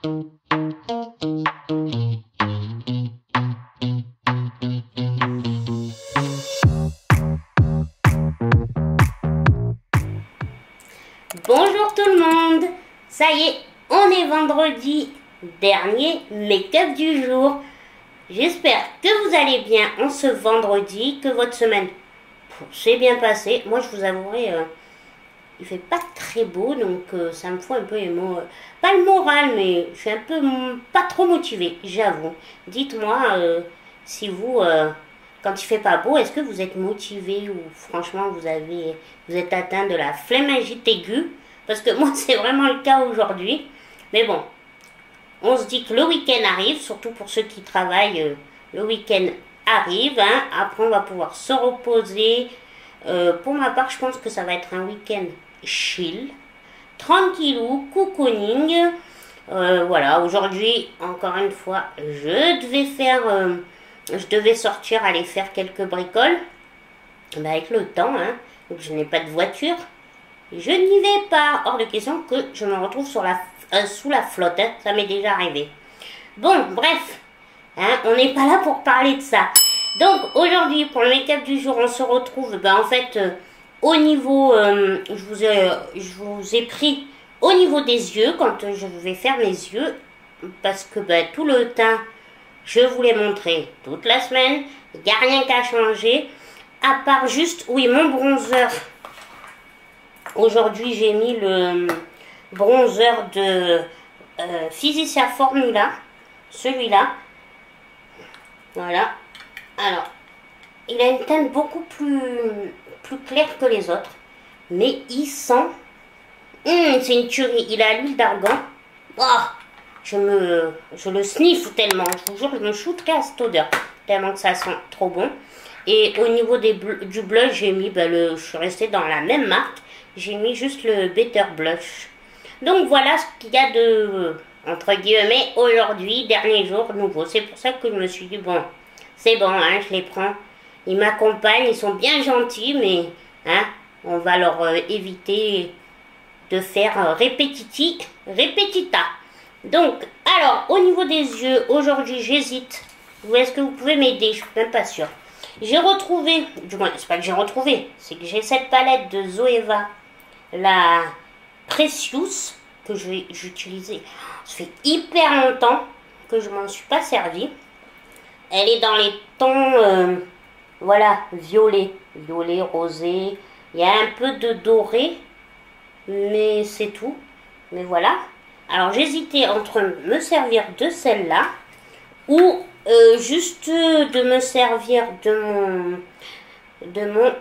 Bonjour tout le monde, ça y est, on est vendredi, dernier make-up du jour. J'espère que vous allez bien en ce vendredi, que votre semaine s'est bien passée. Moi je vous avouerai, il fait pas très beau, donc ça me fout un peu pas le moral, mais je suis un peu pas trop motivée, j'avoue. Dites-moi si vous, quand il fait pas beau, est-ce que vous êtes motivé ou franchement vous êtes atteint de la flémingite aiguë? Parce que moi c'est vraiment le cas aujourd'hui. Mais bon, on se dit que le week-end arrive, surtout pour ceux qui travaillent, le week-end arrive. Hein. Après on va pouvoir se reposer. Pour ma part, je pense que ça va être un week-end chill, tranquillou, cocooning. Voilà, aujourd'hui, encore une fois, je devais sortir, aller faire quelques bricoles. Ben, avec le temps, hein, donc je n'ai pas de voiture. Je n'y vais pas. Hors de question que je me retrouve sous la flotte. Hein, ça m'est déjà arrivé. Bon, bref, hein, on n'est pas là pour parler de ça. Donc, aujourd'hui, pour le make-up du jour, on se retrouve, ben, en fait, au niveau, je vous ai pris au niveau des yeux, quand je vais faire mes yeux, parce que ben, tout le teint, je vous l'ai montré toute la semaine, il n'y a rien qu'à changer, à part juste, oui, mon bronzer. Aujourd'hui, j'ai mis le bronzer de Physicien Formula, celui-là, voilà. Alors, il a une teinte beaucoup plus claire que les autres, mais il sent, c'est une tuerie, il a l'huile d'argan. Oh, je le sniffe tellement, je vous jure, je me shooterai à cette odeur, tellement que ça sent trop bon. Et au niveau du blush, j'ai mis, je suis restée dans la même marque, j'ai mis juste le Better Blush. Donc voilà ce qu'il y a de, entre guillemets, aujourd'hui, dernier jour nouveau. C'est pour ça que je me suis dit, bon, c'est bon, hein, je les prends. Ils m'accompagnent, ils sont bien gentils, mais hein, on va leur éviter de faire répétita. Donc, alors, au niveau des yeux, aujourd'hui, j'hésite. Est-ce que vous pouvez m'aider? Je suis même pas sûre. J'ai retrouvé, du moins, c'est pas que j'ai retrouvé, c'est que j'ai cette palette de Zoeva, la Precious, que j'ai utilisée. Ça fait hyper longtemps que je m'en suis pas servi. Elle est dans les tons, voilà, violet, rosé. Il y a un peu de doré, mais c'est tout. Mais voilà. Alors j'hésitais entre me servir de celle-là ou juste de me servir de mon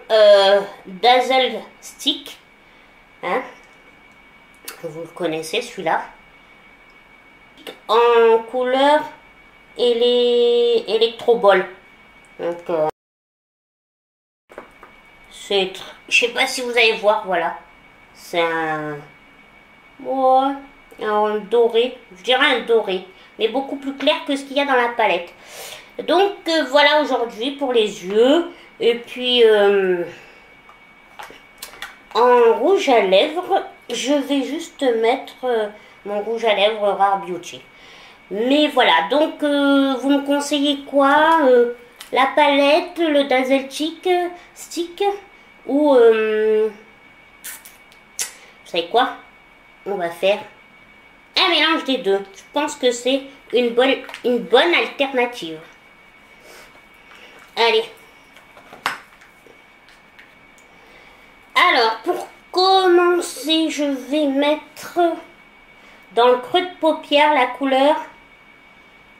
Dazzle Stick. Hein? Vous le connaissez celui-là. En couleur électro-ball. Donc je sais pas si vous allez voir, voilà. C'est un doré, je dirais un doré, mais beaucoup plus clair que ce qu'il y a dans la palette. Donc voilà aujourd'hui pour les yeux. Et puis en rouge à lèvres, je vais juste mettre mon rouge à lèvres Rare Beauty. Mais voilà, donc vous me conseillez quoi? La palette, le Dazzle Stick ou vous savez quoi? On va faire un mélange des deux. Je pense que c'est une bonne alternative. Allez. Alors, pour commencer, je vais mettre dans le creux de paupière la couleur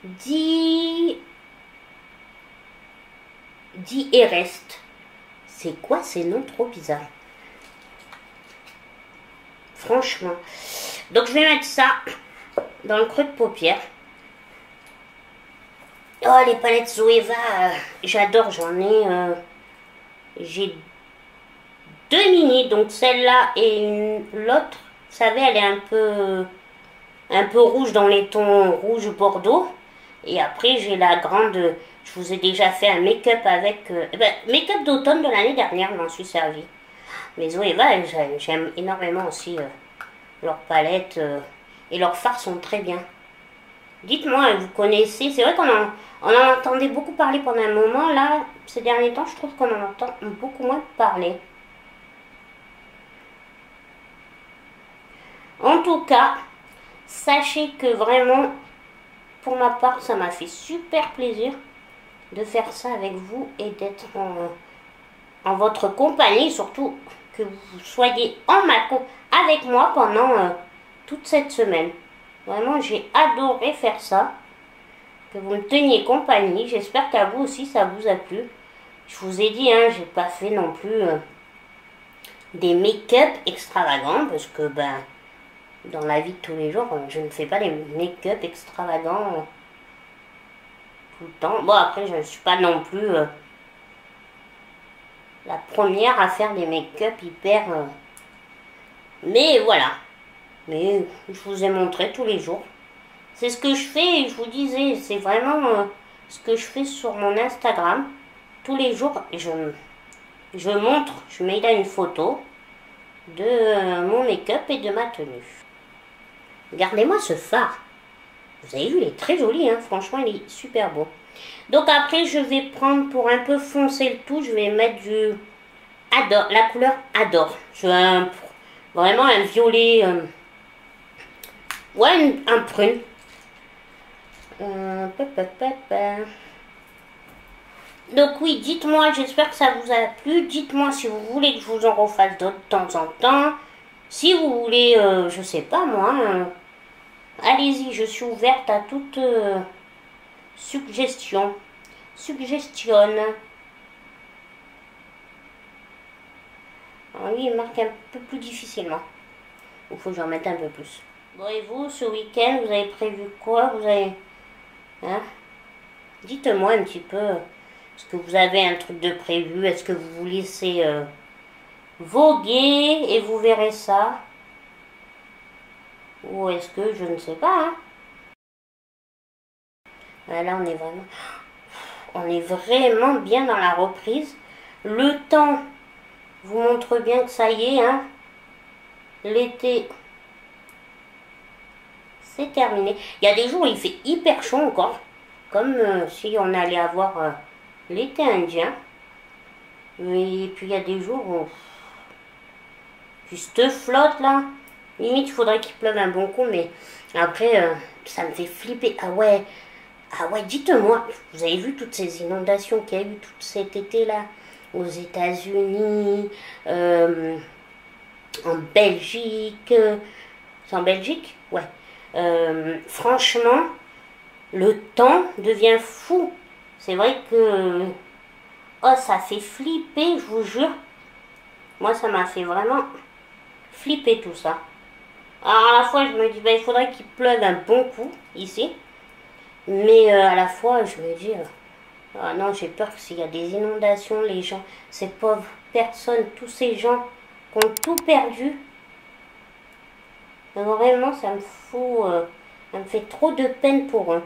dit et reste. C'est quoi ces noms trop bizarres? Franchement. Donc je vais mettre ça dans le creux de paupière. Oh, les palettes Zoeva, j'adore, j'ai deux mini, donc celle-là et l'autre, vous savez, elle est un peu rouge dans les tons rouge bordeaux. Et après, j'ai la grande, je vous ai déjà fait un make-up avec, make-up d'automne de l'année dernière, je m'en suis servi. Mais Zoeva, j'aime énormément aussi leur palette et leurs fards sont très bien. Dites-moi, vous connaissez, c'est vrai on en entendait beaucoup parler pendant un moment, là, ces derniers temps, je trouve qu'on en entend beaucoup moins parler. En tout cas, sachez que vraiment, pour ma part, ça m'a fait super plaisir de faire ça avec vous et d'être en votre compagnie, surtout que vous soyez avec moi pendant toute cette semaine. Vraiment, j'ai adoré faire ça, que vous me teniez compagnie. J'espère qu'à vous aussi, ça vous a plu. Je vous ai dit, hein, j'ai pas fait non plus des make-up extravagants, parce que, ben, dans la vie de tous les jours, je ne fais pas des make-up extravagants tout le temps. Bon, après, je ne suis pas non plus la première à faire des make-up hyper... mais voilà. Mais je vous ai montré tous les jours. C'est ce que je fais, et je vous disais, c'est vraiment ce que je fais sur mon Instagram. Tous les jours, je montre, je mets là une photo de mon make-up et de ma tenue. Regardez-moi ce phare. Vous avez vu, il est très joli, hein. Franchement, il est super beau. Donc après, je vais prendre, pour un peu foncer le tout, je vais mettre du Adore, la couleur Adore. Vraiment un violet, ouais, un prune. Donc oui, dites-moi, j'espère que ça vous a plu. Dites-moi si vous voulez que je vous en refasse d'autres de temps en temps. Si vous voulez, je sais pas moi, allez-y, je suis ouverte à toute suggestion. Suggestionne. Alors lui, il marque un peu plus difficilement. Il faut que j'en mette un peu plus. Bon, et vous, ce week-end, vous avez prévu quoi? Vous avez... Hein? Dites-moi un petit peu. Est-ce que vous avez un truc de prévu? Est-ce que vous vous laissez voguer et vous verrez ça? Ou est-ce que je ne sais pas, hein? Là, on est vraiment bien dans la reprise. Le temps vous montre bien que ça y est, hein. L'été, c'est terminé. Il y a des jours où il fait hyper chaud encore. Comme si on allait avoir l'été indien. Et puis il y a des jours où... Juste flotte là. Limite, il faudrait qu'il pleuve un bon coup. Mais après, ça me fait flipper. Ah ouais, dites-moi. Vous avez vu toutes ces inondations qu'il y a eu tout cet été là? Aux États-Unis, en Belgique. C'est en Belgique? Ouais. Franchement, le temps devient fou. C'est vrai que... Oh, ça fait flipper, je vous jure. Moi, ça m'a fait vraiment flipper tout ça. Alors, à la fois, je me dis, il faudrait qu'il pleuve un bon coup, ici. Mais à la fois, je me dis... ah non, j'ai peur que s'il y a des inondations, les gens, ces pauvres personnes, tous ces gens qui ont tout perdu. Vraiment, ça me fait trop de peine pour eux.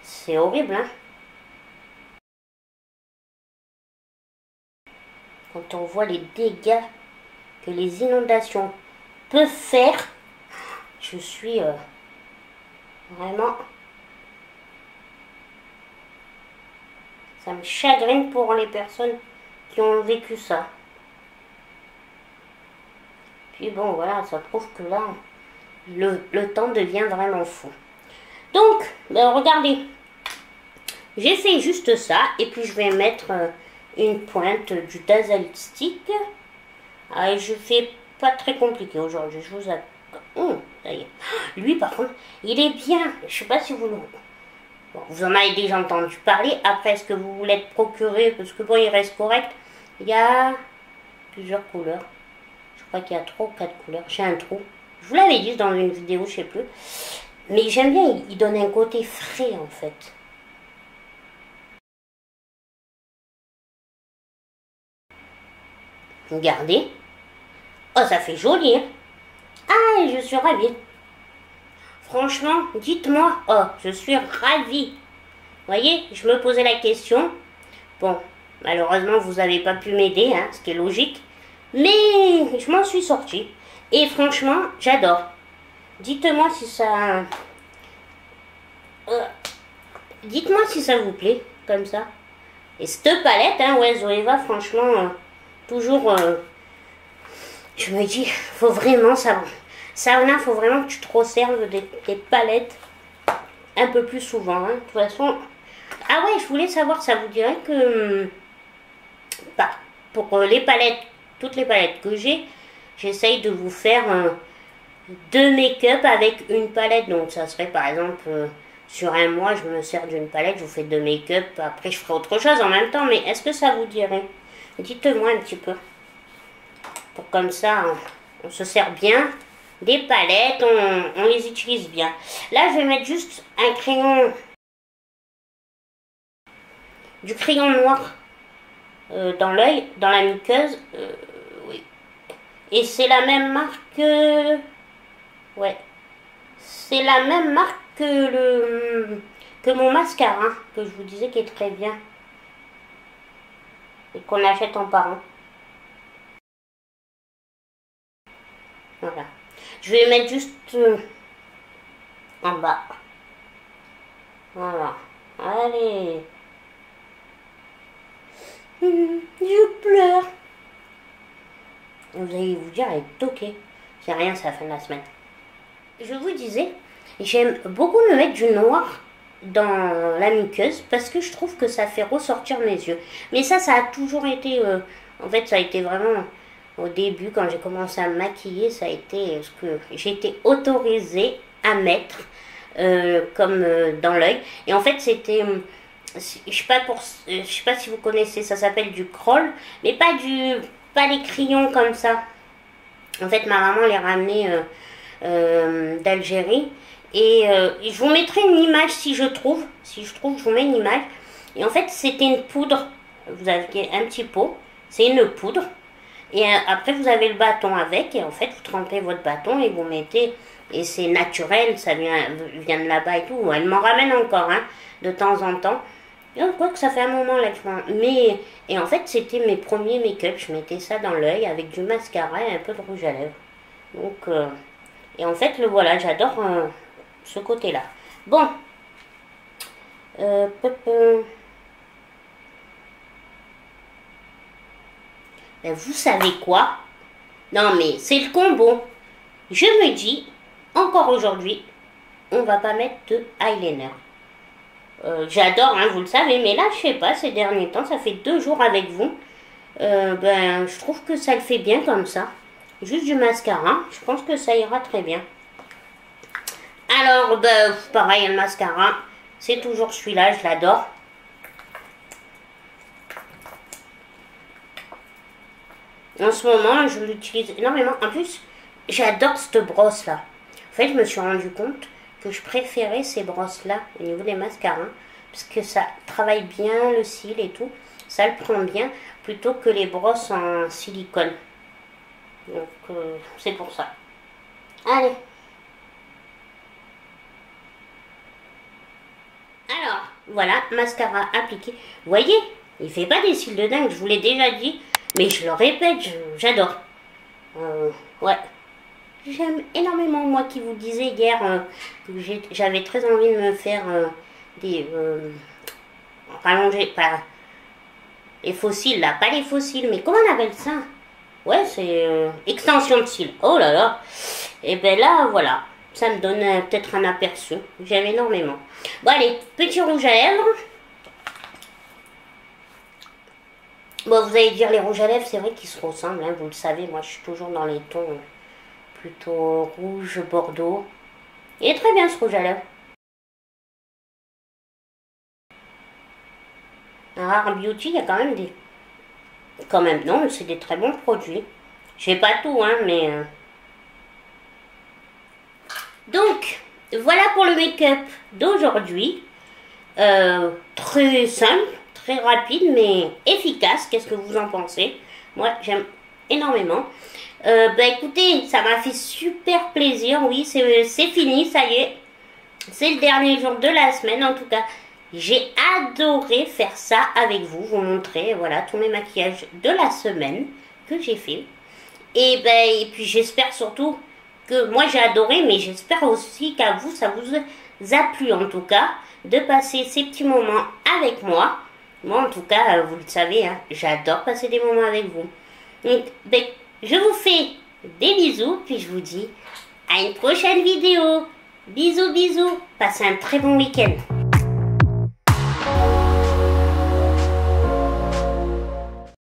C'est horrible, hein. Quand on voit les dégâts que les inondations peuvent faire, je suis vraiment... Ça me chagrine pour les personnes qui ont vécu ça. Puis bon, voilà, ça prouve que là, le temps devient vraiment fou. Donc, regardez, j'ai fait juste ça. Et puis, je vais mettre une pointe du Dazzle Stick. Ah, et je fais pas très compliqué aujourd'hui, je vous avoue. Ça y est. Lui, par contre, il est bien. Je sais pas si vous le... Bon, vous en avez déjà entendu parler. Après, est-ce que vous voulez être procuré? Parce que bon, il reste correct. Il y a plusieurs couleurs. Je crois qu'il y a 3 ou 4 couleurs. J'ai un trou. Je vous l'avais dit dans une vidéo, je sais plus. Mais j'aime bien, il donne un côté frais en fait. Regardez. Oh, ça fait joli, hein? Ah, je suis ravie. Franchement, dites-moi. Oh, je suis ravie. Vous voyez, je me posais la question. Bon, malheureusement, vous n'avez pas pu m'aider, hein, ce qui est logique. Mais je m'en suis sortie. Et franchement, j'adore. Dites-moi si ça Dites-moi si ça vous plaît, comme ça. Et cette palette, hein, ouais, Zoeva, franchement, toujours, je me dis, faut vraiment ça. Sauna, faut vraiment que tu te resserves des palettes un peu plus souvent. Hein. De toute façon, ah ouais, je voulais savoir, ça vous dirait que, bah, pour les palettes, toutes les palettes que j'ai, j'essaye de vous faire 2 make-up avec une palette. Donc ça serait par exemple, sur un mois, je me sers d'une palette, je vous fais 2 make-up. Après, je ferai autre chose en même temps. Mais est-ce que ça vous dirait? Dites-moi un petit peu. Pour comme ça, on se sert bien des palettes, on les utilise bien. Là, je vais mettre juste un crayon, du crayon noir dans l'œil, dans la muqueuse. Oui. Et c'est la même marque, ouais, c'est la même marque que mon mascara, que je vous disais qui est très bien et qu'on achète en parent. Voilà. Je vais mettre juste en bas. Voilà. Allez. Je pleure. Vous allez vous dire, elle est toquée. C'est rien, c'est la fin de la semaine. Je vous disais, j'aime beaucoup me mettre du noir dans la muqueuse parce que je trouve que ça fait ressortir mes yeux. Mais ça a toujours été... en fait, ça a été vraiment... Au début, quand j'ai commencé à me maquiller, ça a été ce que j'ai été autorisée à mettre comme dans l'œil. Et en fait, c'était, je sais pas si vous connaissez, ça s'appelle du crawl, mais pas les crayons comme ça. En fait, ma maman les ramenait d'Algérie. Et je vous mettrai une image si je trouve. Si je trouve, je vous mets une image. Et en fait, c'était une poudre. Vous avez un petit pot. C'est une poudre. Et après, vous avez le bâton avec. Et en fait, vous trempez votre bâton et vous mettez... Et c'est naturel, ça vient de là-bas et tout. Elle m'en ramène encore, hein, de temps en temps. Je crois que ça fait un moment là que je... Mais... Et en fait, c'était mes premiers make-up. Je mettais ça dans l'œil avec du mascara et un peu de rouge à lèvres. Donc... Et en fait, le voilà, j'adore ce côté-là. Bon. Ben, vous savez quoi? Non, mais c'est le combo. Je me dis, encore aujourd'hui, on va pas mettre de eyeliner. J'adore, hein, vous le savez, mais là, je sais pas, ces derniers temps, ça fait 2 jours avec vous. Ben, je trouve que ça le fait bien comme ça. Juste du mascara, je pense que ça ira très bien. Alors, ben, pareil, le mascara, c'est toujours celui-là, je l'adore. En ce moment, je l'utilise énormément. En plus, j'adore cette brosse-là. En fait, je me suis rendu compte que je préférais ces brosses-là au niveau des mascaras. Parce que ça travaille bien le cil et tout. Ça le prend bien, plutôt que les brosses en silicone. Donc, c'est pour ça. Allez. Alors, voilà, mascara appliqué. Vous voyez, il fait pas des cils de dingue, je vous l'ai déjà dit. Mais je le répète, j'adore. Ouais. J'aime énormément, moi qui vous disais hier que j'avais très envie de me faire des rallonger, pas les fossiles là, pas les fossiles, mais comment on appelle ça? Ouais, c'est extension de cils. Oh là là. Et ben là, voilà. Ça me donne peut-être un aperçu. J'aime énormément. Bon, allez, petit rouge à lèvres. Bon, vous allez dire les rouges à lèvres, c'est vrai qu'ils se ressemblent, hein, vous le savez. Moi, je suis toujours dans les tons plutôt rouge, bordeaux. Il est très bien ce rouge à lèvres. Un Rare Beauty, il y a quand même des... Quand même, non, c'est des très bons produits. Je n'ai pas tout, hein, mais... Donc, voilà pour le make-up d'aujourd'hui. Très simple, très rapide, mais efficace. Qu'est-ce que vous en pensez? Moi, j'aime énormément. Bah écoutez, ça m'a fait super plaisir. Oui, c'est fini, ça y est. C'est le dernier jour de la semaine, en tout cas. J'ai adoré faire ça avec vous, vous montrer, voilà, tous mes maquillages de la semaine que j'ai fait. Et puis j'espère surtout que moi j'ai adoré, mais j'espère aussi qu'à vous, ça vous a plu en tout cas. de passer ces petits moments avec moi. Moi, en tout cas, vous le savez, hein, j'adore passer des moments avec vous. Donc, ben, je vous fais des bisous, puis je vous dis à une prochaine vidéo. Bisous, bisous. Passez un très bon week-end.